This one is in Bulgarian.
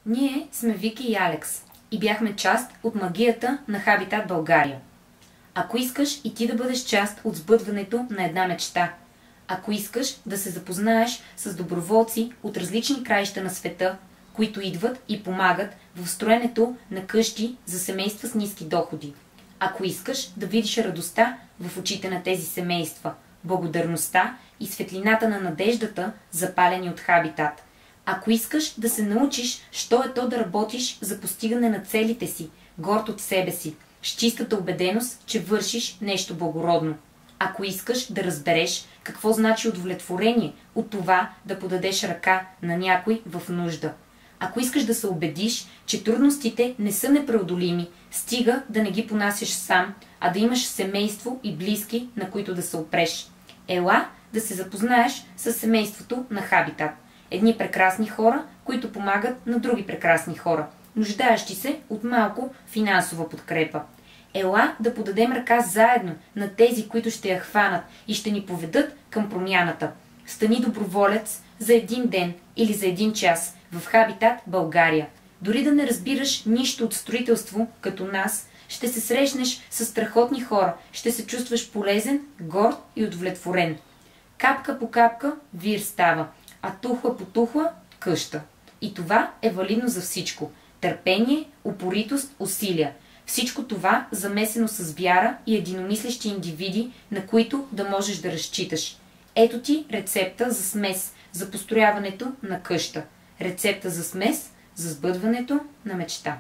Ние сме Вики и Алекс и бяхме част от магията на Хабитат България. Ако искаш и ти да бъдеш част от сбъдването на една мечта, ако искаш да се запознаеш с доброволци от различни краища на света, които идват и помагат в строенето на къщи за семейства с ниски доходи, ако искаш да видиш радостта в очите на тези семейства, благодарността и светлината на надеждата, запалени от Хабитат, ако искаш да се научиш, що е то да работиш за постигане на целите си, горд от себе си, с чистата убеденост, че вършиш нещо благородно. Ако искаш да разбереш какво значи удовлетворение от това да подадеш ръка на някой в нужда. Ако искаш да се убедиш, че трудностите не са непреодолими, стига да не ги понасяш сам, а да имаш семейство и близки, на които да се опреш. Ела да се запознаеш с семейството на Хабитат. Едни прекрасни хора, които помагат на други прекрасни хора, нуждаещи се от малко финансова подкрепа. Ела да подадем ръка заедно на тези, които ще я хванат и ще ни поведат към промяната. Стани доброволец за един ден или за един час в Хабитат България. Дори да не разбираш нищо от строителство като нас, ще се срещнеш с страхотни хора, ще се чувстваш полезен, горд и удовлетворен. Капка по капка вир става, а тухла по тухла къща. И това е валидно за всичко. Търпение, упоритост, усилия. Всичко това замесено с вяра и единомислещи индивиди, на които да можеш да разчиташ. Ето ти рецепта за смес за построяването на къща. Рецепта за смес за сбъдването на мечта.